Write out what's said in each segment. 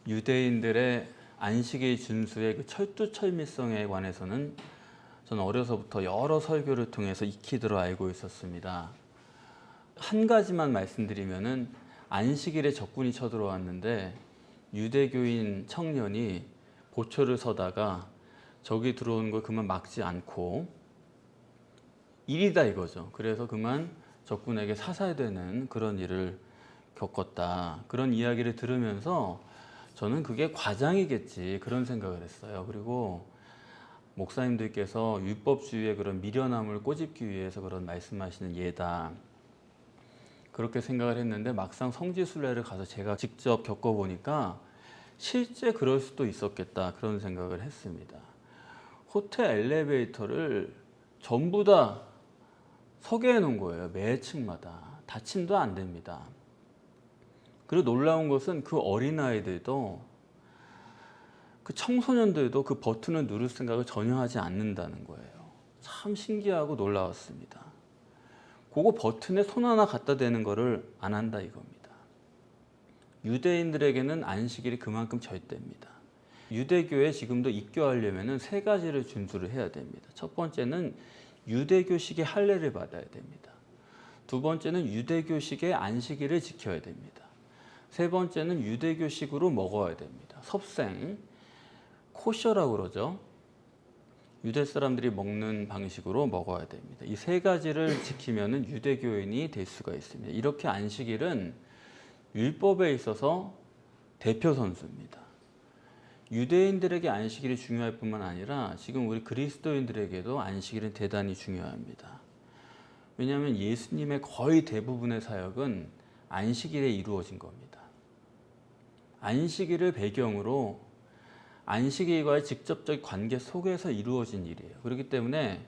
유대인들의 안식일 준수의 그 철두철미성에 관해서는 저는 어려서부터 여러 설교를 통해서 익히 들어 알고 있었습니다. 한 가지만 말씀드리면은 안식일에 적군이 쳐들어왔는데 유대교인 청년이 보초를 서다가 적이 들어오는 걸 그만 막지 않고 일이다 이거죠. 그래서 그만 적군에게 사살되는 그런 일을 겪었다. 그런 이야기를 들으면서 저는 그게 과장이겠지 그런 생각을 했어요. 그리고 목사님들께서 율법주의의 그런 미련함을 꼬집기 위해서 그런 말씀하시는 예다. 그렇게 생각을 했는데 막상 성지순례를 가서 제가 직접 겪어보니까 실제 그럴 수도 있었겠다 그런 생각을 했습니다. 호텔 엘리베이터를 전부 다 서게 해놓은 거예요. 매 층마다. 닫힘도 안 됩니다. 그리고 놀라운 것은 그 어린아이들도 그 청소년들도 그 버튼을 누를 생각을 전혀 하지 않는다는 거예요. 참 신기하고 놀라웠습니다. 그거 버튼에 손 하나 갖다 대는 거를 안 한다 이겁니다. 유대인들에게는 안식일이 그만큼 절대입니다. 유대교에 지금도 입교하려면 세 가지를 준수를 해야 됩니다. 첫 번째는 유대교식의 할례를 받아야 됩니다. 두 번째는 유대교식의 안식일을 지켜야 됩니다. 세 번째는 유대교식으로 먹어야 됩니다. 섭생, 코셔라고 그러죠. 유대 사람들이 먹는 방식으로 먹어야 됩니다. 이 세 가지를 지키면 유대교인이 될 수가 있습니다. 이렇게 안식일은 율법에 있어서 대표 선수입니다. 유대인들에게 안식일이 중요할 뿐만 아니라 지금 우리 그리스도인들에게도 안식일은 대단히 중요합니다. 왜냐하면 예수님의 거의 대부분의 사역은 안식일에 이루어진 겁니다. 안식일을 배경으로 안식일과의 직접적 관계 속에서 이루어진 일이에요. 그렇기 때문에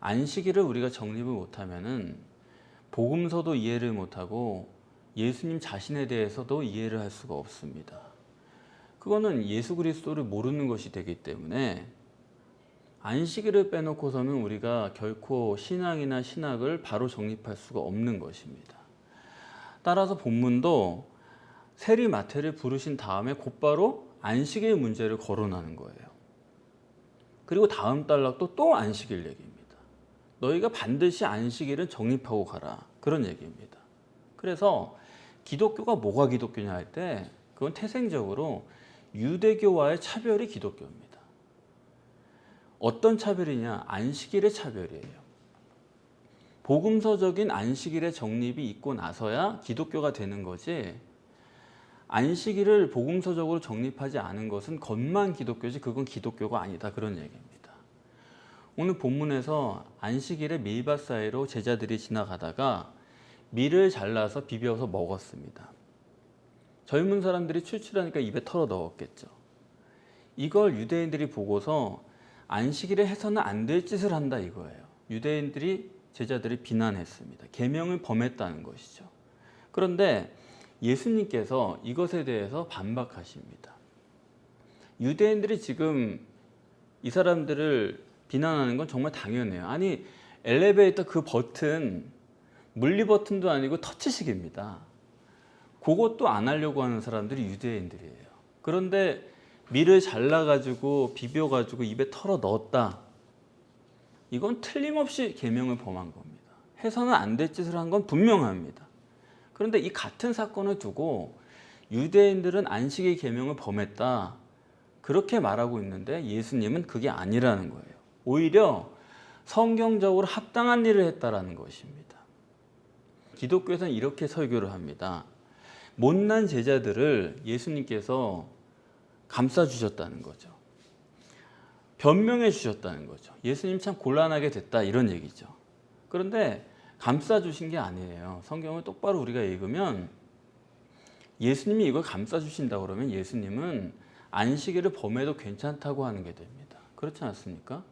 안식일을 우리가 정립을 못하면은 복음서도 이해를 못하고 예수님 자신에 대해서도 이해를 할 수가 없습니다. 그거는 예수 그리스도를 모르는 것이 되기 때문에 안식일을 빼놓고서는 우리가 결코 신앙이나 신학을 바로 정립할 수가 없는 것입니다. 따라서 본문도 세리 마태를 부르신 다음에 곧바로 안식일 문제를 거론하는 거예요. 그리고 다음 단락도 또 안식일 얘기입니다. 너희가 반드시 안식일은 정립하고 가라. 그런 얘기입니다. 그래서 기독교가 뭐가 기독교냐 할 때 그건 태생적으로 유대교와의 차별이 기독교입니다. 어떤 차별이냐? 안식일의 차별이에요. 복음서적인 안식일의 정립이 있고 나서야 기독교가 되는 거지, 안식일을 복음서적으로 정립하지 않은 것은 겉만 기독교지 그건 기독교가 아니다 그런 얘기입니다. 오늘 본문에서 안식일에 밀밭 사이로 제자들이 지나가다가 밀을 잘라서 비벼서 먹었습니다. 젊은 사람들이 출출하니까 입에 털어 넣었겠죠. 이걸 유대인들이 보고서 안식일에 해서는 안 될 짓을 한다 이거예요. 유대인들이 제자들이 비난했습니다. 계명을 범했다는 것이죠. 그런데 예수님께서 이것에 대해서 반박하십니다. 유대인들이 지금 이 사람들을 비난하는 건 정말 당연해요. 아니 엘리베이터 그 버튼 물리 버튼도 아니고 터치식입니다. 그것도 안 하려고 하는 사람들이 유대인들이에요. 그런데 밀을 잘라가지고 비벼가지고 입에 털어 넣었다. 이건 틀림없이 계명을 범한 겁니다. 해서는 안 될 짓을 한 건 분명합니다. 그런데 이 같은 사건을 두고 유대인들은 안식일 계명을 범했다. 그렇게 말하고 있는데 예수님은 그게 아니라는 거예요. 오히려 성경적으로 합당한 일을 했다라는 것입니다. 기독교에서는 이렇게 설교를 합니다. 못난 제자들을 예수님께서 감싸주셨다는 거죠. 변명해 주셨다는 거죠. 예수님 참 곤란하게 됐다 이런 얘기죠. 그런데 감싸주신 게 아니에요. 성경을 똑바로 우리가 읽으면 예수님이 이걸 감싸주신다고 그러면 예수님은 안식일을 범해도 괜찮다고 하는 게 됩니다. 그렇지 않습니까?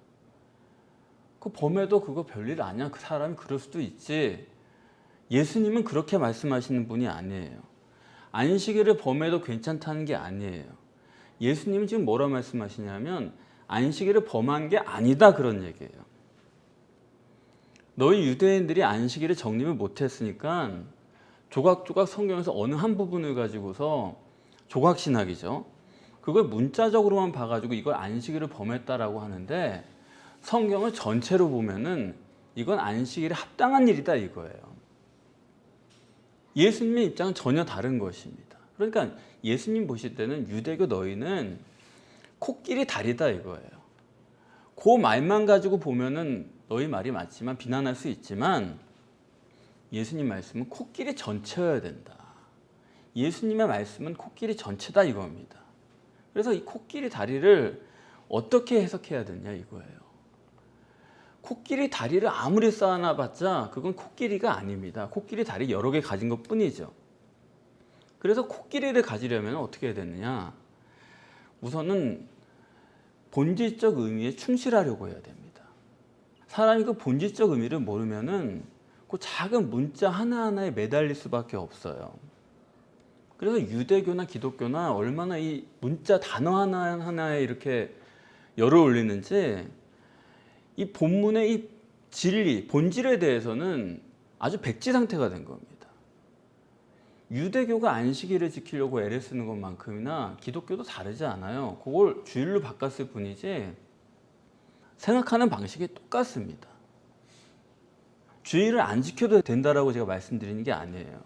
그 범해도 그거 별일 아니야. 그 사람이 그럴 수도 있지. 예수님은 그렇게 말씀하시는 분이 아니에요. 안식일을 범해도 괜찮다는 게 아니에요. 예수님은 지금 뭐라 말씀하시냐면 안식일을 범한 게 아니다 그런 얘기예요. 너희 유대인들이 안식일을 정립을 못했으니까 조각조각 성경에서 어느 한 부분을 가지고서 조각신학이죠. 그걸 문자적으로만 봐가지고 이걸 안식일을 범했다라고 하는데 성경을 전체로 보면은 이건 안식일에 합당한 일이다 이거예요. 예수님의 입장은 전혀 다른 것입니다. 그러니까 예수님 보실 때는 유대교 너희는 코끼리 다리다 이거예요. 그 말만 가지고 보면은 너희 말이 맞지만 비난할 수 있지만 예수님 말씀은 코끼리 전체여야 된다. 예수님의 말씀은 코끼리 전체다 이겁니다. 그래서 이 코끼리 다리를 어떻게 해석해야 되냐 이거예요. 코끼리 다리를 아무리 쌓아놔봤자 그건 코끼리가 아닙니다. 코끼리 다리 여러 개 가진 것 뿐이죠. 그래서 코끼리를 가지려면 어떻게 해야 되느냐. 우선은 본질적 의미에 충실하려고 해야 됩니다. 사람이 그 본질적 의미를 모르면은 그 작은 문자 하나하나에 매달릴 수밖에 없어요. 그래서 유대교나 기독교나 얼마나 이 문자 단어 하나하나에 이렇게 열을 올리는지 이 본문의 이 진리, 본질에 대해서는 아주 백지 상태가 된 겁니다. 유대교가 안식일을 지키려고 애를 쓰는 것만큼이나 기독교도 다르지 않아요. 그걸 주일로 바꿨을 뿐이지 생각하는 방식이 똑같습니다. 주일을 안 지켜도 된다라고 제가 말씀드리는 게 아니에요.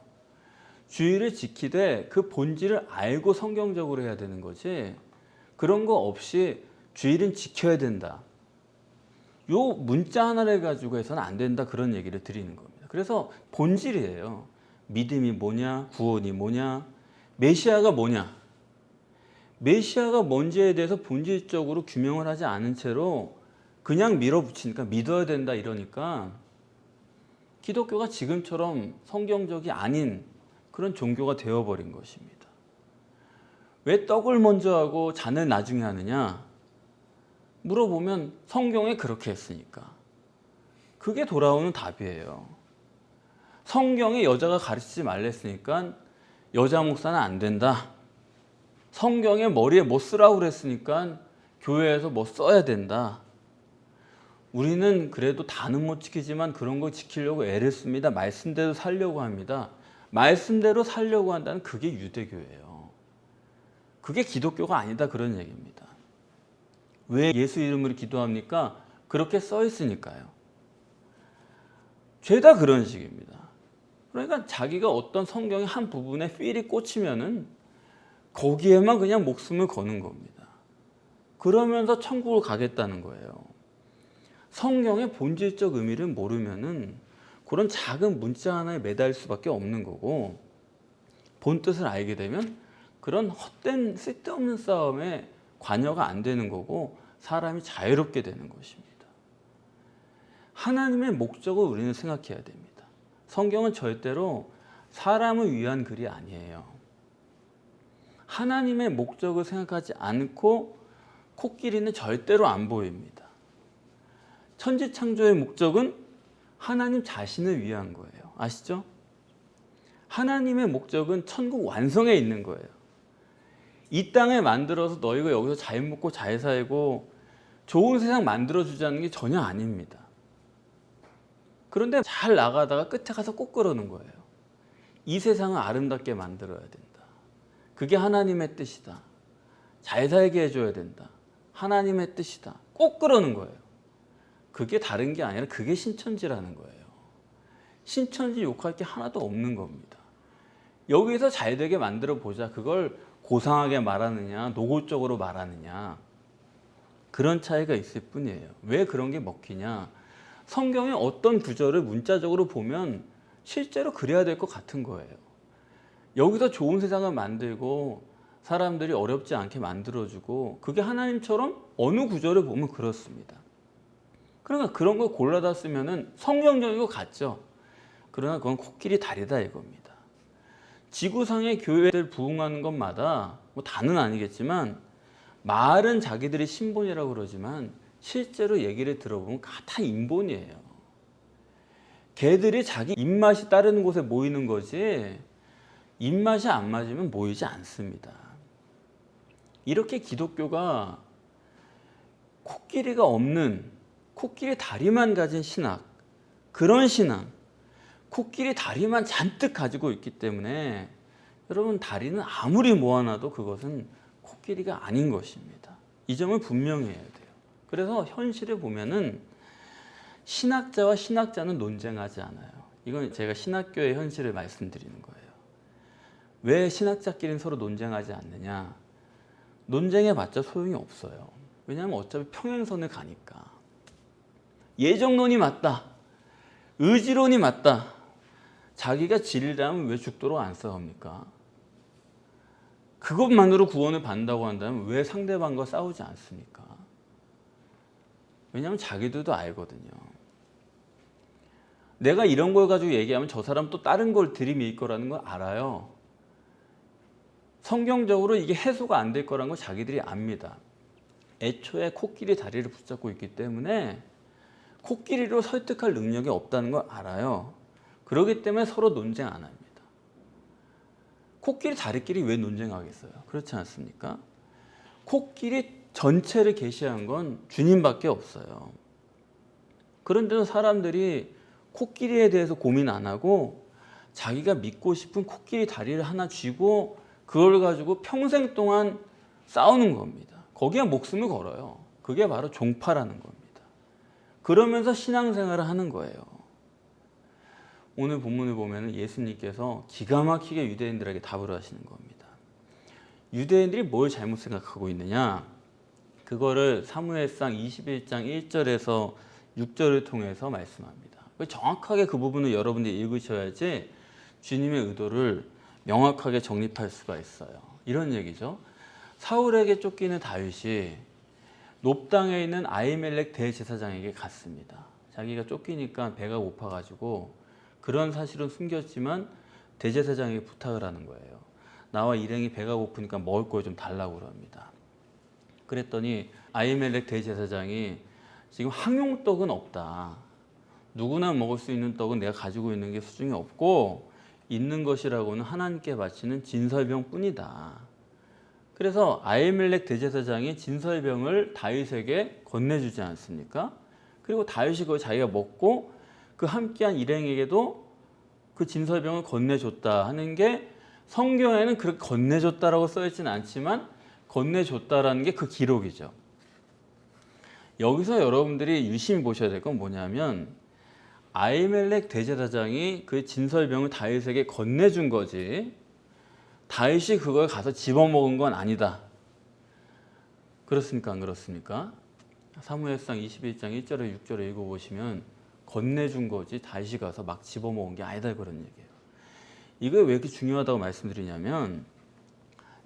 주일을 지키되 그 본질을 알고 성경적으로 해야 되는 거지 그런 거 없이 주일은 지켜야 된다. 요 문자 하나를 가지고 해서는 안 된다 그런 얘기를 드리는 겁니다. 그래서 본질이에요. 믿음이 뭐냐, 구원이 뭐냐, 메시아가 뭐냐. 메시아가 뭔지에 대해서 본질적으로 규명을 하지 않은 채로 그냥 밀어붙이니까 믿어야 된다 이러니까 기독교가 지금처럼 성경적이 아닌 그런 종교가 되어버린 것입니다. 왜 떡을 먼저 하고 잔을 나중에 하느냐? 물어보면 성경에 그렇게 했으니까. 그게 돌아오는 답이에요. 성경에 여자가 가르치지 말랬으니까 여자 목사는 안 된다. 성경에 머리에 뭐 쓰라고 그랬으니까 교회에서 뭐 써야 된다. 우리는 그래도 다는 못 지키지만 그런 거 지키려고 애를 씁니다. 말씀대로 살려고 합니다. 말씀대로 살려고 한다는 그게 유대교예요. 그게 기독교가 아니다 그런 얘기입니다. 왜 예수 이름으로 기도합니까? 그렇게 써 있으니까요. 죄다 그런 식입니다. 그러니까 자기가 어떤 성경의 한 부분에 필이 꽂히면은 거기에만 그냥 목숨을 거는 겁니다. 그러면서 천국을 가겠다는 거예요. 성경의 본질적 의미를 모르면은 그런 작은 문자 하나에 매달릴 수밖에 없는 거고 본뜻을 알게 되면 그런 헛된 쓸데없는 싸움에 관여가 안 되는 거고 사람이 자유롭게 되는 것입니다. 하나님의 목적을 우리는 생각해야 됩니다. 성경은 절대로 사람을 위한 글이 아니에요. 하나님의 목적을 생각하지 않고 코끼리는 절대로 안 보입니다. 천지창조의 목적은 하나님 자신을 위한 거예요. 아시죠? 하나님의 목적은 천국 완성에 있는 거예요. 이 땅에 만들어서 너희가 여기서 잘 먹고 잘 살고 좋은 세상 만들어주자는 게 전혀 아닙니다. 그런데 잘 나가다가 끝에 가서 꼭 그러는 거예요. 이 세상을 아름답게 만들어야 된다. 그게 하나님의 뜻이다. 잘 살게 해줘야 된다. 하나님의 뜻이다. 꼭 그러는 거예요. 그게 다른 게 아니라 그게 신천지라는 거예요. 신천지 욕할 게 하나도 없는 겁니다. 여기서 잘 되게 만들어 보자. 그걸 고상하게 말하느냐 노골적으로 말하느냐 그런 차이가 있을 뿐이에요. 왜 그런 게 먹히냐. 성경의 어떤 구절을 문자적으로 보면 실제로 그래야 될 것 같은 거예요. 여기서 좋은 세상을 만들고 사람들이 어렵지 않게 만들어주고 그게 하나님처럼 어느 구절을 보면 그렇습니다. 그러니까 그런 걸 골라다 쓰면은 성경적인 것 같죠. 그러나 그건 코끼리 다리다 이겁니다. 지구상의 교회들 부흥하는 것마다 뭐 다는 아니겠지만 말은 자기들이 신본이라고 그러지만 실제로 얘기를 들어보면 다 인본이에요. 걔들이 자기 입맛이 따르는 곳에 모이는 거지 입맛이 안 맞으면 모이지 않습니다. 이렇게 기독교가 코끼리가 없는 코끼리 다리만 가진 신학, 그런 신앙, 코끼리 다리만 잔뜩 가지고 있기 때문에 여러분 다리는 아무리 모아놔도 그것은 코끼리가 아닌 것입니다. 이 점을 분명히 해야 돼요. 그래서 현실에 보면은 신학자와 신학자는 논쟁하지 않아요. 이건 제가 신학교의 현실을 말씀드리는 거예요. 왜 신학자끼리는 서로 논쟁하지 않느냐? 논쟁해봤자 소용이 없어요. 왜냐하면 어차피 평행선을 가니까. 예정론이 맞다. 의지론이 맞다. 자기가 진리라면 왜 죽도록 안 싸웁니까? 그것만으로 구원을 받는다고 한다면 왜 상대방과 싸우지 않습니까? 왜냐하면 자기들도 알거든요. 내가 이런 걸 가지고 얘기하면 저 사람 또 다른 걸 들이밀 거라는 걸 알아요. 성경적으로 이게 해소가 안 될 거라는 걸 자기들이 압니다. 애초에 코끼리 다리를 붙잡고 있기 때문에 코끼리로 설득할 능력이 없다는 걸 알아요. 그렇기 때문에 서로 논쟁 안 합니다. 코끼리 다리끼리 왜 논쟁하겠어요? 그렇지 않습니까? 코끼리 전체를 계시한 건 주님밖에 없어요. 그런데도 사람들이 코끼리에 대해서 고민 안 하고 자기가 믿고 싶은 코끼리 다리를 하나 쥐고 그걸 가지고 평생 동안 싸우는 겁니다. 거기에 목숨을 걸어요. 그게 바로 종파라는 겁니다. 그러면서 신앙생활을 하는 거예요. 오늘 본문을 보면 예수님께서 기가 막히게 유대인들에게 답을 하시는 겁니다. 유대인들이 뭘 잘못 생각하고 있느냐? 그거를 사무엘상 21장 1절에서 6절을 통해서 말씀합니다. 정확하게 그 부분을 여러분들이 읽으셔야지 주님의 의도를 명확하게 정립할 수가 있어요. 이런 얘기죠. 사울에게 쫓기는 다윗이 높당에 있는 아히멜렉 대제사장에게 갔습니다. 자기가 쫓기니까 배가 고파가지고 그런 사실은 숨겼지만 대제사장에게 부탁을 하는 거예요. 나와 일행이 배가 고프니까 먹을 걸 좀 달라고 그럽니다. 그랬더니 아히멜렉 대제사장이 지금 항용떡은 없다. 누구나 먹을 수 있는 떡은 내가 가지고 있는 게 수중에 없고 있는 것이라고는 하나님께 바치는 진설병 뿐이다. 그래서 아히멜렉 대제사장이 진설병을 다윗에게 건네주지 않습니까? 그리고 다윗이 그걸 자기가 먹고 그 함께한 일행에게도 그 진설병을 건네줬다 하는 게 성경에는 그렇게 건네줬다라고 써있지는 않지만 건네줬다라는 게 그 기록이죠. 여기서 여러분들이 유심히 보셔야 될 건 뭐냐면 아히멜렉 대제사장이 그 진설병을 다윗에게 건네준 거지 다윗이 그걸 가서 집어먹은 건 아니다. 그렇습니까? 안 그렇습니까? 사무엘상 21장 1절에 6절에 읽어보시면 건네준 거지 다윗이 가서 막 집어먹은 게 아니다 그런 얘기예요. 이거 왜 이렇게 중요하다고 말씀드리냐면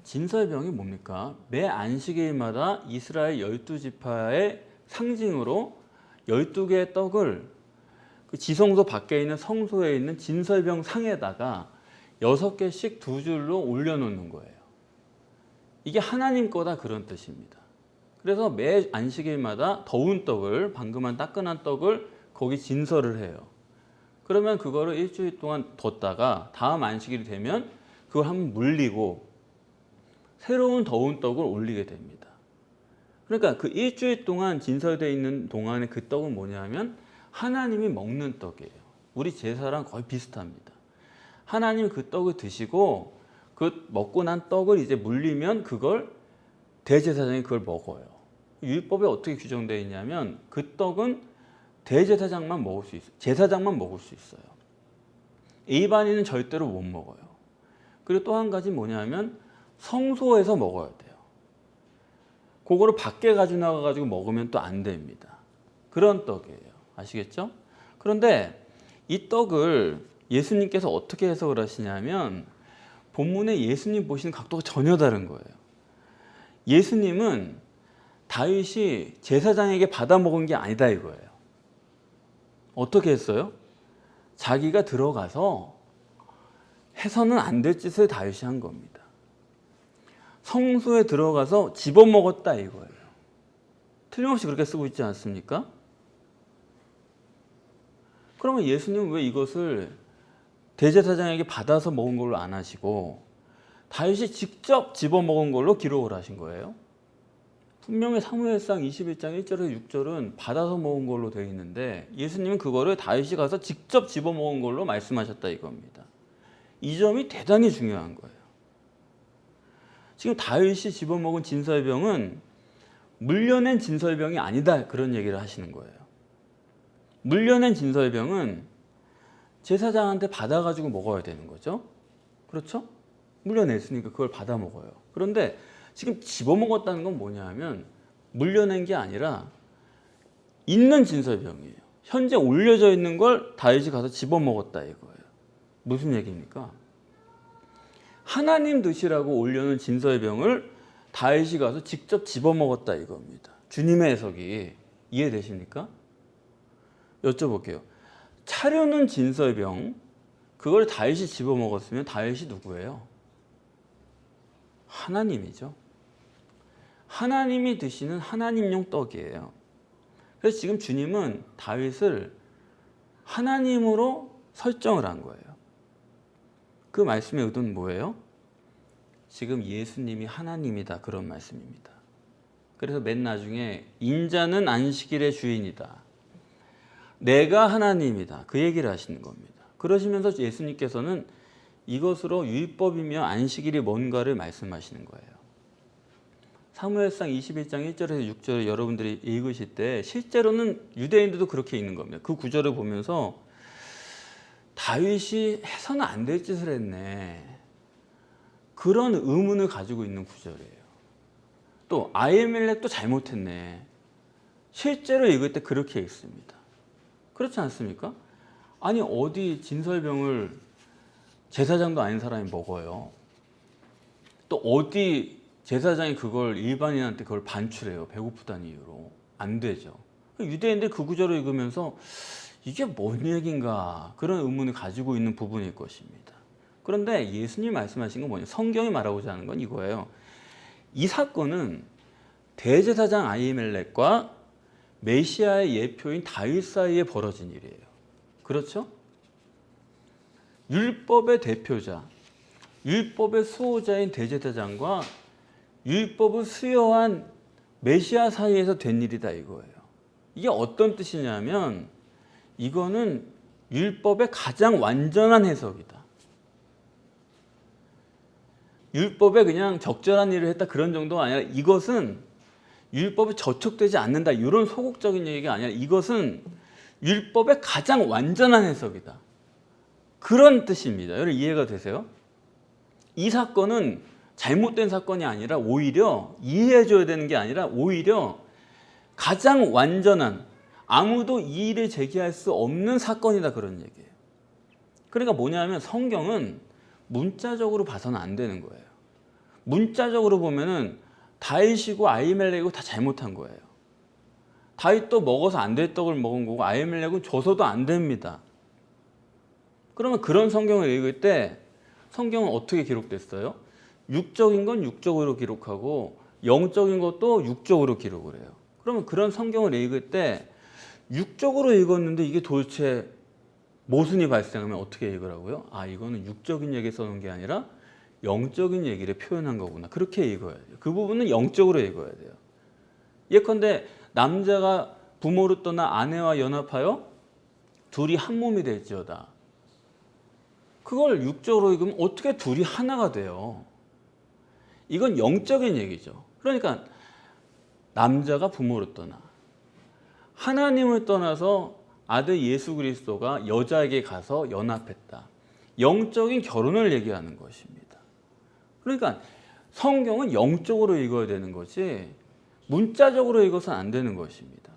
진설병이 뭡니까? 매 안식일마다 이스라엘 12지파의 상징으로 12개의 떡을 그 지성소 밖에 있는 성소에 있는 진설병 상에다가 6개씩 두 줄로 올려놓는 거예요. 이게 하나님 거다 그런 뜻입니다. 그래서 매 안식일마다 더운 떡을 방금 한 따끈한 떡을 거기 진설을 해요. 그러면 그거를 일주일 동안 뒀다가 다음 안식일이 되면 그걸 한번 물리고 새로운 더운 떡을 올리게 됩니다. 그러니까 그 일주일 동안 진설되어 있는 동안에 그 떡은 뭐냐면 하나님이 먹는 떡이에요. 우리 제사랑 거의 비슷합니다. 하나님 그 떡을 드시고 그 먹고 난 떡을 이제 물리면 그걸 대제사장이 그걸 먹어요. 율법에 어떻게 규정되어 있냐면 그 떡은 대제사장만 먹을 수 있어요. 제사장만 먹을 수 있어요. 일반인은 절대로 못 먹어요. 그리고 또 한 가지 뭐냐면 성소에서 먹어야 돼요. 그거를 밖에 가지고 나가가지고 먹으면 또 안 됩니다. 그런 떡이에요. 아시겠죠? 그런데 이 떡을 예수님께서 어떻게 해석을 하시냐면 본문에 예수님 보시는 각도가 전혀 다른 거예요. 예수님은 다윗이 제사장에게 받아 먹은 게 아니다 이거예요. 어떻게 했어요? 자기가 들어가서 해서는 안 될 짓을 다윗이 한 겁니다. 성소에 들어가서 집어먹었다 이거예요. 틀림없이 그렇게 쓰고 있지 않습니까? 그러면 예수님은 왜 이것을 대제사장에게 받아서 먹은 걸로 안 하시고 다윗이 직접 집어먹은 걸로 기록을 하신 거예요? 분명히 사무엘상 21장 1절에서 6절은 받아서 먹은 걸로 되어 있는데 예수님은 그거를 다윗이 가서 직접 집어먹은 걸로 말씀하셨다 이겁니다. 이 점이 대단히 중요한 거예요. 지금 다윗이 집어먹은 진설병은 물려낸 진설병이 아니다 그런 얘기를 하시는 거예요. 물려낸 진설병은 제사장한테 받아가지고 먹어야 되는 거죠. 그렇죠? 물려냈으니까 그걸 받아 먹어요. 그런데 지금 집어먹었다는 건 뭐냐 하면 물려낸 게 아니라 있는 진설병이에요. 현재 올려져 있는 걸 다윗이 가서 집어먹었다 이거예요. 무슨 얘기입니까? 하나님 드시라고 올려놓은 진설병을 다윗이 가서 직접 집어먹었다 이겁니다. 주님의 해석이 이해되십니까? 여쭤볼게요. 차려놓은 진설병 그걸 다윗이 집어먹었으면 다윗이 누구예요? 하나님이죠. 하나님이 드시는 하나님용 떡이에요. 그래서 지금 주님은 다윗을 하나님으로 설정을 한 거예요. 그 말씀의 의도는 뭐예요? 지금 예수님이 하나님이다 그런 말씀입니다. 그래서 맨 나중에 인자는 안식일의 주인이다. 내가 하나님이다. 그 얘기를 하시는 겁니다. 그러시면서 예수님께서는 이것으로 율법이며 안식일이 뭔가를 말씀하시는 거예요. 사무엘상 21장 1절에서 6절을 여러분들이 읽으실 때 실제로는 유대인들도 그렇게 읽는 겁니다. 그 구절을 보면서 다윗이 해서는 안 될 짓을 했네. 그런 의문을 가지고 있는 구절이에요. 또 아히멜렉도 잘못했네. 실제로 읽을 때 그렇게 읽습니다. 그렇지 않습니까? 아니 어디 진설병을 제사장도 아닌 사람이 먹어요. 또 어디 제사장이 그걸 일반인한테 그걸 반출해요. 배고프다는 이유로. 안 되죠. 유대인들 그 구절을 읽으면서 이게 뭔 얘기인가 그런 의문을 가지고 있는 부분일 것입니다. 그런데 예수님이 말씀하신 건 뭐냐? 성경이 말하고자 하는 건 이거예요. 이 사건은 대제사장 아히멜렉과 메시아의 예표인 다윗 사이에 벌어진 일이에요. 그렇죠? 율법의 대표자, 율법의 수호자인 대제사장과 율법을 수여한 메시아 사이에서 된 일이다 이거예요. 이게 어떤 뜻이냐면 이거는 율법의 가장 완전한 해석이다. 율법에 그냥 적절한 일을 했다 그런 정도가 아니라 이것은 율법에 저촉되지 않는다 이런 소극적인 얘기가 아니라 이것은 율법의 가장 완전한 해석이다. 그런 뜻입니다. 여러분 이해가 되세요? 이 사건은 잘못된 사건이 아니라 오히려 이해해줘야 되는 게 아니라 오히려 가장 완전한 아무도 이의를 제기할 수 없는 사건이다 그런 얘기예요. 그러니까 뭐냐면 성경은 문자적으로 봐서는 안 되는 거예요. 문자적으로 보면은 다윗이고 아히멜렉이고 다 잘못한 거예요. 다윗도 먹어서 안 될 떡을 먹은 거고 아히멜렉은 줘서도 안 됩니다. 그러면 그런 성경을 읽을 때 성경은 어떻게 기록됐어요? 육적인 건 육적으로 기록하고 영적인 것도 육적으로 기록을 해요. 그러면 그런 성경을 읽을 때 육적으로 읽었는데 이게 도대체 모순이 발생하면 어떻게 읽으라고요? 아 이거는 육적인 얘기 써놓은 게 아니라 영적인 얘기를 표현한 거구나. 그렇게 읽어야 돼요. 그 부분은 영적으로 읽어야 돼요. 예컨대 남자가 부모를 떠나 아내와 연합하여 둘이 한 몸이 될지어다. 그걸 육적으로 읽으면 어떻게 둘이 하나가 돼요? 이건 영적인 얘기죠. 그러니까 남자가 부모를 떠나 하나님을 떠나서 아들 예수 그리스도가 여자에게 가서 연합했다. 영적인 결혼을 얘기하는 것입니다. 그러니까 성경은 영적으로 읽어야 되는 거지 문자적으로 읽어서는 안 되는 것입니다.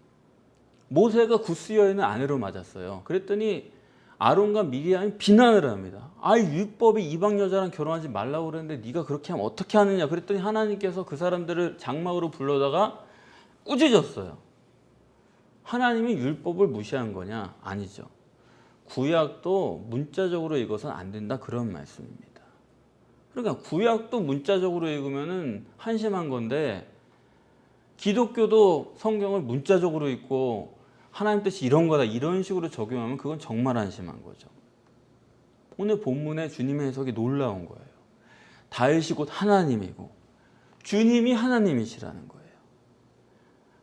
모세가 구스 여인을 아내로 맞았어요. 그랬더니 아론과 미리암이 비난을 합니다. 아, 율법이 이방 여자랑 결혼하지 말라고 그랬는데 네가 그렇게 하면 어떻게 하느냐. 그랬더니 하나님께서 그 사람들을 장막으로 불러다가 꾸짖었어요. 하나님이 율법을 무시한 거냐? 아니죠. 구약도 문자적으로 읽어서는 안 된다 그런 말씀입니다. 그러니까 구약도 문자적으로 읽으면은 한심한 건데 기독교도 성경을 문자적으로 읽고 하나님 뜻이 이런 거다 이런 식으로 적용하면 그건 정말 한심한 거죠. 오늘 본문의 주님의 해석이 놀라운 거예요. 다윗이 곧 하나님이고 주님이 하나님이시라는 거예요.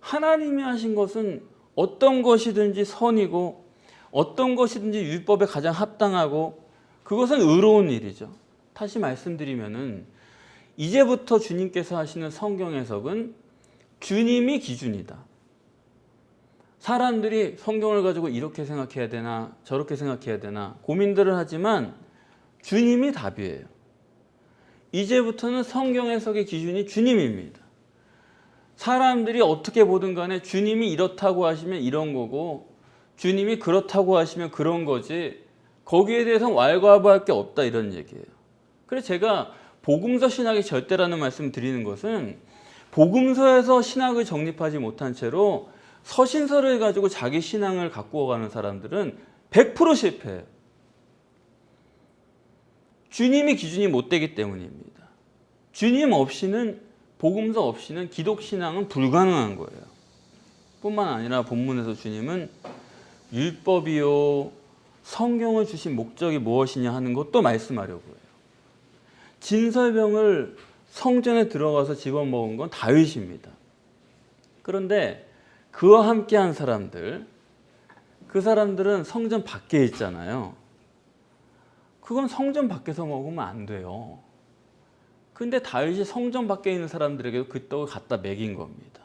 하나님이 하신 것은 어떤 것이든지 선이고 어떤 것이든지 율법에 가장 합당하고 그것은 의로운 일이죠. 다시 말씀드리면은 이제부터 주님께서 하시는 성경 해석은 주님이 기준이다. 사람들이 성경을 가지고 이렇게 생각해야 되나 저렇게 생각해야 되나 고민들을 하지만 주님이 답이에요. 이제부터는 성경 해석의 기준이 주님입니다. 사람들이 어떻게 보든 간에 주님이 이렇다고 하시면 이런 거고 주님이 그렇다고 하시면 그런 거지 거기에 대해서는 왈가왈부할 게 없다 이런 얘기예요. 그래서 제가 복음서 신학의 절대라는 말씀을 드리는 것은 복음서에서 신학을 정립하지 못한 채로 서신서를 가지고 자기 신앙을 갖고 가는 사람들은 100% 실패해요. 주님이 기준이 못 되기 때문입니다. 주님 없이는 복음서 없이는 기독신앙은 불가능한 거예요. 뿐만 아니라 본문에서 주님은 율법이요 성경을 주신 목적이 무엇이냐 하는 것도 말씀하려고 해요. 진설병을 성전에 들어가서 집어먹은 건 다윗입니다. 그런데 그와 함께한 사람들, 그 사람들은 성전 밖에 있잖아요. 그건 성전 밖에서 먹으면 안 돼요. 근데 다윗이 성전 밖에 있는 사람들에게도 그 떡을 갖다 먹인 겁니다.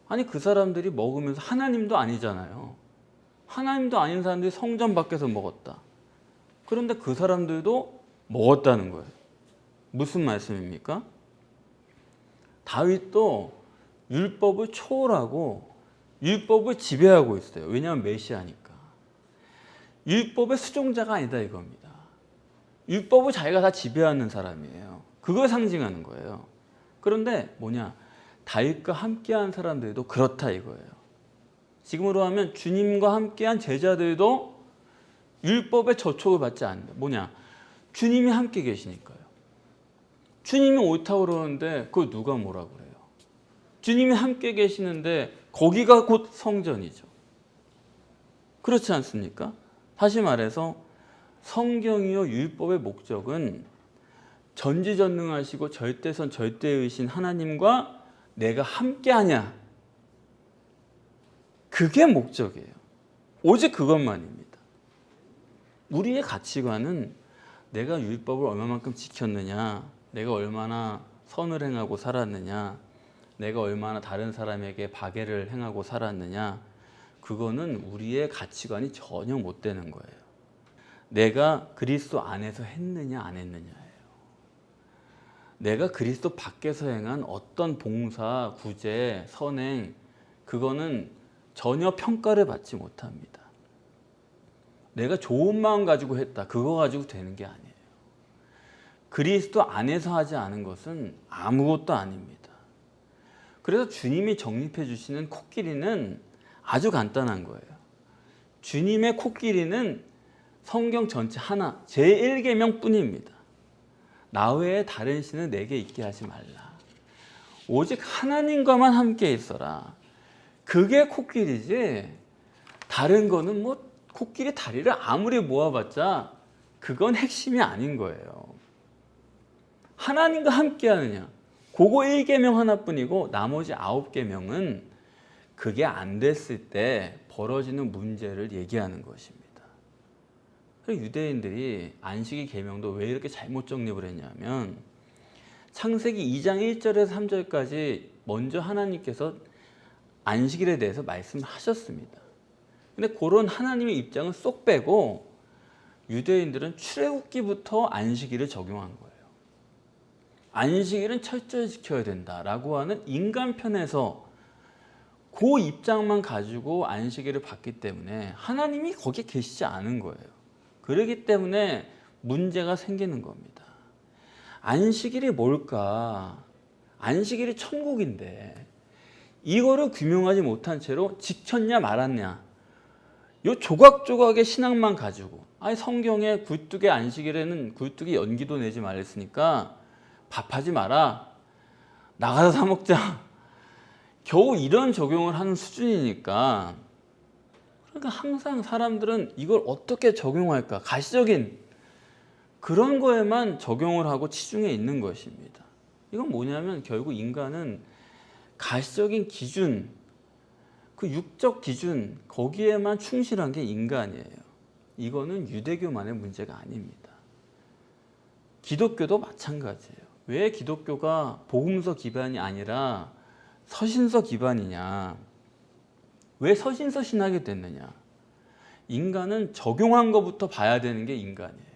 아니 그 사람들이 먹으면서 하나님도 아니잖아요. 하나님도 아닌 사람들이 성전 밖에서 먹었다. 그런데 그 사람들도 먹었다는 거예요. 무슨 말씀입니까? 다윗도 율법을 초월하고 율법을 지배하고 있어요. 왜냐하면 메시아니까. 율법의 수종자가 아니다 이겁니다. 율법을 자기가 다 지배하는 사람이에요. 그걸 상징하는 거예요. 그런데 뭐냐? 다윗과 함께한 사람들도 그렇다 이거예요. 지금으로 하면 주님과 함께한 제자들도 율법의 저촉을 받지 않는다. 뭐냐? 주님이 함께 계시니까요. 주님이 옳다고 그러는데 그걸 누가 뭐라 그래요? 주님이 함께 계시는데 거기가 곧 성전이죠. 그렇지 않습니까? 다시 말해서 성경이요 율법의 목적은 전지전능하시고 절대선 절대의신 하나님과 내가 함께하냐. 그게 목적이에요. 오직 그것만입니다. 우리의 가치관은 내가 율법을 얼마만큼 지켰느냐, 내가 얼마나 선을 행하고 살았느냐, 내가 얼마나 다른 사람에게 박애를 행하고 살았느냐, 그거는 우리의 가치관이 전혀 못 되는 거예요. 내가 그리스도 안에서 했느냐 안 했느냐예요. 내가 그리스도 밖에서 행한 어떤 봉사, 구제, 선행, 그거는 전혀 평가를 받지 못합니다. 내가 좋은 마음 가지고 했다, 그거 가지고 되는 게 아니에요. 그리스도 안에서 하지 않은 것은 아무것도 아닙니다. 그래서 주님이 정립해 주시는 코끼리는 아주 간단한 거예요. 주님의 코끼리는 성경 전체 하나, 제1계명 뿐입니다. 나 외에 다른 신은 내게 있게 하지 말라. 오직 하나님과만 함께 있어라. 그게 코끼리지 다른 거는 뭐 코끼리 다리를 아무리 모아봤자 그건 핵심이 아닌 거예요. 하나님과 함께 하느냐, 그거 1계명 하나뿐이고 나머지 9계명은 그게 안 됐을 때 벌어지는 문제를 얘기하는 것입니다. 유대인들이 안식일 계명도 왜 이렇게 잘못 정립을 했냐면 창세기 2장 1절에서 3절까지 먼저 하나님께서 안식일에 대해서 말씀하셨습니다. 근데 그런 하나님의 입장은 쏙 빼고 유대인들은 출애굽기부터 안식일을 적용한 거예요. 안식일은 철저히 지켜야 된다라고 하는 인간 편에서 그 입장만 가지고 안식일을 받기 때문에 하나님이 거기에 계시지 않은 거예요. 그렇기 때문에 문제가 생기는 겁니다. 안식일이 뭘까? 안식일이 천국인데 이거를 규명하지 못한 채로 지켰냐 말았냐, 요 조각조각의 신앙만 가지고, 아니 성경에 굴뚝의 안식일에는 굴뚝이 연기도 내지 말랬으니까 밥하지 마라, 나가서 사 먹자, 겨우 이런 적용을 하는 수준이니까. 그러니까 항상 사람들은 이걸 어떻게 적용할까, 가시적인 그런 거에만 적용을 하고 치중해 있는 것입니다. 이건 뭐냐면 결국 인간은 가시적인 기준, 그 육적 기준, 거기에만 충실한 게 인간이에요. 이거는 유대교만의 문제가 아닙니다. 기독교도 마찬가지예요. 왜 기독교가 복음서 기반이 아니라 서신서 기반이냐? 왜 서신서 신학이 됐느냐? 인간은 적용한 것부터 봐야 되는 게 인간이에요.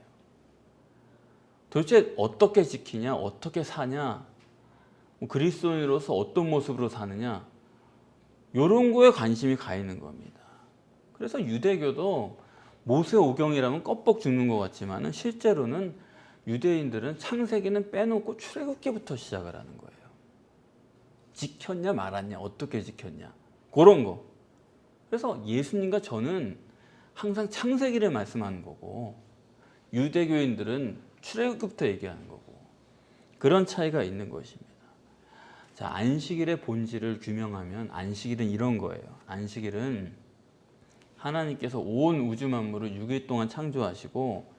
도대체 어떻게 지키냐? 어떻게 사냐? 그리스도인으로서 어떤 모습으로 사느냐? 이런 거에 관심이 가 있는 겁니다. 그래서 유대교도 모세오경이라면 껍벅 죽는 것 같지만 실제로는 유대인들은 창세기는 빼놓고 출애굽기부터 시작을 하는 거예요. 지켰냐 말았냐 어떻게 지켰냐 그런 거. 그래서 예수님과 저는 항상 창세기를 말씀하는 거고 유대교인들은 출애굽부터 얘기하는 거고 그런 차이가 있는 것입니다. 자, 안식일의 본질을 규명하면 안식일은 이런 거예요. 안식일은 하나님께서 온 우주 만물을 6일 동안 창조하시고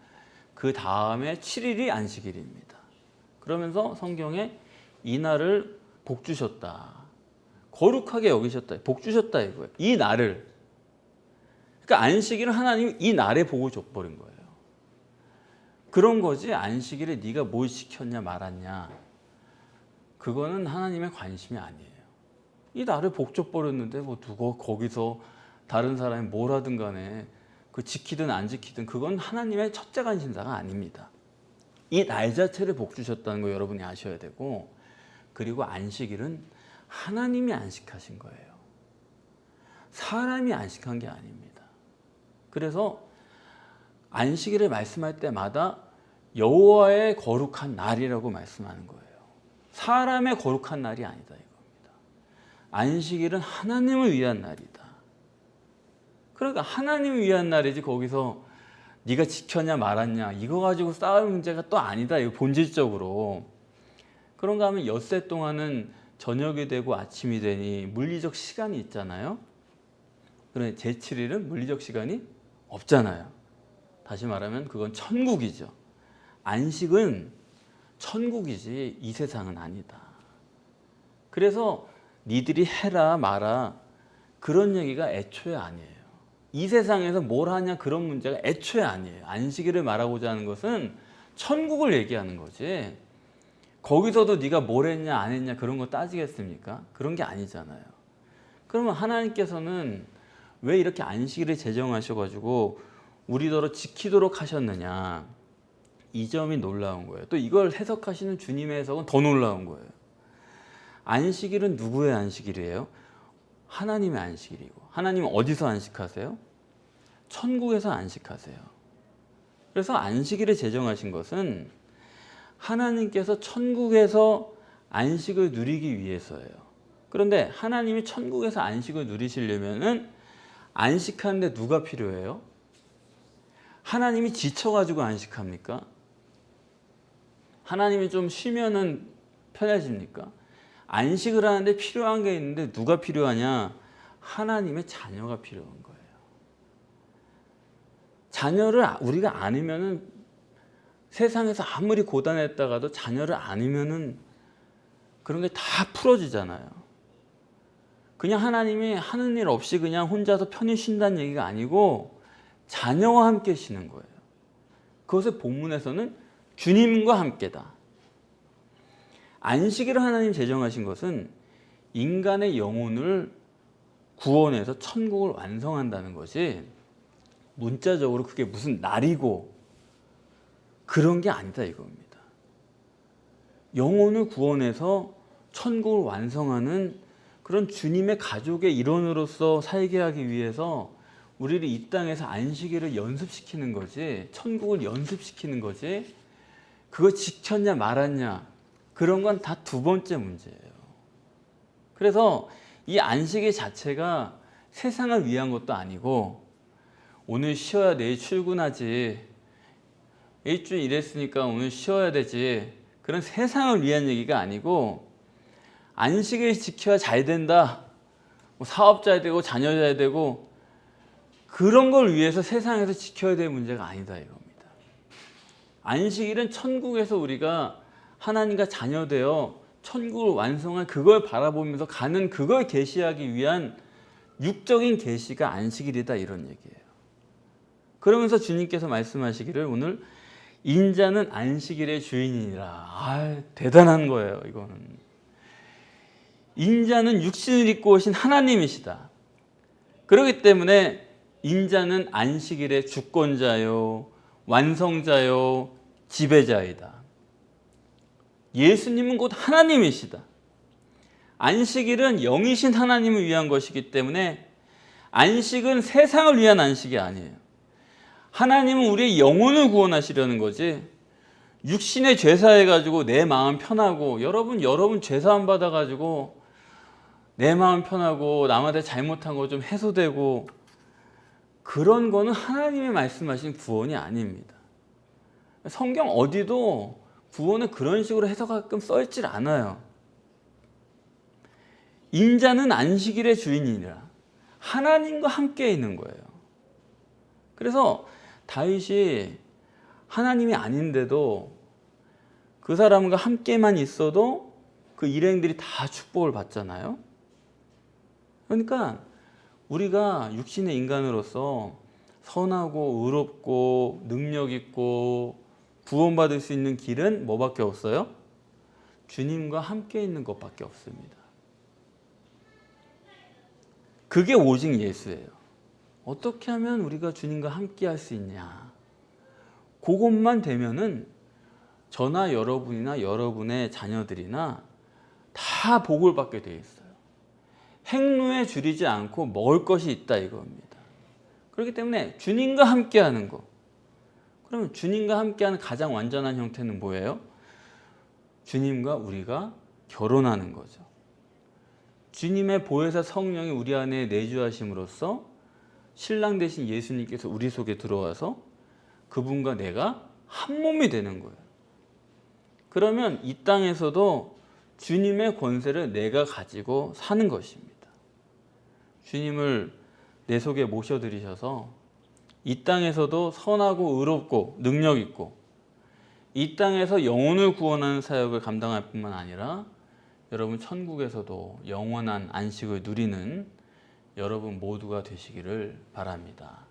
그 다음에 7일이 안식일입니다. 그러면서 성경에 이날을 복 주셨다. 거룩하게 여기셨다. 복 주셨다 이거예요. 이 날을. 그러니까 안식일은 하나님이 이 날에 복을 줘버린 거예요. 그런 거지 안식일에 네가 뭘 시켰냐 말았냐. 그거는 하나님의 관심이 아니에요. 이 날을 복 줘버렸는데 뭐 누가 거기서 다른 사람이 뭘 하든 간에 그 지키든 안 지키든 그건 하나님의 첫째 관심사가 아닙니다. 이 날 자체를 복 주셨다는 거 여러분이 아셔야 되고 그리고 안식일은 하나님이 안식하신 거예요. 사람이 안식한 게 아닙니다. 그래서 안식일을 말씀할 때마다 여호와의 거룩한 날이라고 말씀하는 거예요. 사람의 거룩한 날이 아니다 이겁니다. 안식일은 하나님을 위한 날이다. 그러니까 하나님을 위한 날이지 거기서 네가 지켰냐 말았냐 이거 가지고 싸울 문제가 또 아니다. 이거 본질적으로. 그런가 하면 엿새 동안은 저녁이 되고 아침이 되니 물리적 시간이 있잖아요. 그런데 제7일은 물리적 시간이 없잖아요. 다시 말하면 그건 천국이죠. 안식은 천국이지 이 세상은 아니다. 그래서 니들이 해라 마라 그런 얘기가 애초에 아니에요. 이 세상에서 뭘 하냐 그런 문제가 애초에 아니에요. 안식일을 말하고자 하는 것은 천국을 얘기하는 거지 거기서도 네가 뭘 했냐 안 했냐 그런 거 따지겠습니까? 그런 게 아니잖아요. 그러면 하나님께서는 왜 이렇게 안식일을 제정하셔가지고 우리더러 지키도록 하셨느냐 이 점이 놀라운 거예요. 또 이걸 해석하시는 주님의 해석은 더 놀라운 거예요. 안식일은 누구의 안식일이에요? 하나님의 안식일이고 하나님은 어디서 안식하세요? 천국에서 안식하세요. 그래서 안식일을 제정하신 것은 하나님께서 천국에서 안식을 누리기 위해서예요. 그런데 하나님이 천국에서 안식을 누리시려면은 안식하는데 누가 필요해요? 하나님이 지쳐가지고 안식합니까? 하나님이 좀 쉬면은 편해집니까? 안식을 하는데 필요한 게 있는데 누가 필요하냐? 하나님의 자녀가 필요한 거예요. 자녀를 우리가 안으면은 세상에서 아무리 고단했다가도 자녀를 안으면은 그런 게 다 풀어지잖아요. 그냥 하나님이 하는 일 없이 그냥 혼자서 편히 쉰다는 얘기가 아니고 자녀와 함께 쉬는 거예요. 그것을 본문에서는 주님과 함께다. 안식일을 하나님 제정하신 것은 인간의 영혼을 구원해서 천국을 완성한다는 것이 문자적으로 그게 무슨 날이고 그런 게 아니다 이겁니다. 영혼을 구원해서 천국을 완성하는 그런 주님의 가족의 일원으로서 살게 하기 위해서 우리를 이 땅에서 안식일을 연습시키는 거지 천국을 연습시키는 거지 그거 지켰냐 말았냐 그런 건 다 두 번째 문제예요. 그래서 이 안식일 자체가 세상을 위한 것도 아니고 오늘 쉬어야 내일 출근하지 일주일 일했으니까 오늘 쉬어야 되지 그런 세상을 위한 얘기가 아니고 안식일 지켜야 잘 된다 뭐 사업자야 되고 자녀야 되고 그런 걸 위해서 세상에서 지켜야 될 문제가 아니다 이겁니다. 안식일은 천국에서 우리가 하나님과 자녀되어 천국을 완성한 그걸 바라보면서 가는 그걸 계시하기 위한 육적인 계시가 안식일이다 이런 얘기예요. 그러면서 주님께서 말씀하시기를 오늘 인자는 안식일의 주인이니라. 아, 대단한 거예요, 이거는. 인자는 육신을 입고 오신 하나님이시다. 그렇기 때문에 인자는 안식일의 주권자요, 완성자요, 지배자이다. 예수님은 곧 하나님이시다. 안식일은 영이신 하나님을 위한 것이기 때문에 안식은 세상을 위한 안식이 아니에요. 하나님은 우리의 영혼을 구원하시려는 거지, 육신의 죄사해가지고 내 마음 편하고, 여러분 죄사함 받아가지고 내 마음 편하고 남한테 잘못한 거 좀 해소되고, 그런 거는 하나님이 말씀하신 구원이 아닙니다. 성경 어디도 구원을 그런 식으로 해석하게끔 써있질 않아요. 인자는 안식일의 주인이라 하나님과 함께 있는 거예요. 그래서 다윗이 하나님이 아닌데도 그 사람과 함께만 있어도 그 일행들이 다 축복을 받잖아요. 그러니까 우리가 육신의 인간으로서 선하고 의롭고 능력 있고 구원받을 수 있는 길은 뭐밖에 없어요? 주님과 함께 있는 것밖에 없습니다. 그게 오직 예수예요. 어떻게 하면 우리가 주님과 함께 할 수 있냐? 그것만 되면은 저나 여러분이나 여러분의 자녀들이나 다 복을 받게 돼 있어요. 행로에 줄이지 않고 먹을 것이 있다 이겁니다. 그렇기 때문에 주님과 함께하는 거. 그러면 주님과 함께하는 가장 완전한 형태는 뭐예요? 주님과 우리가 결혼하는 거죠. 주님의 보혜사 성령이 우리 안에 내주하심으로써 신랑 되신 예수님께서 우리 속에 들어와서 그분과 내가 한 몸이 되는 거예요. 그러면 이 땅에서도 주님의 권세를 내가 가지고 사는 것입니다. 주님을 내 속에 모셔들이셔서 이 땅에서도 선하고 의롭고 능력 있고 이 땅에서 영혼을 구원하는 사역을 감당할 뿐만 아니라 여러분 천국에서도 영원한 안식을 누리는 여러분 모두가 되시기를 바랍니다.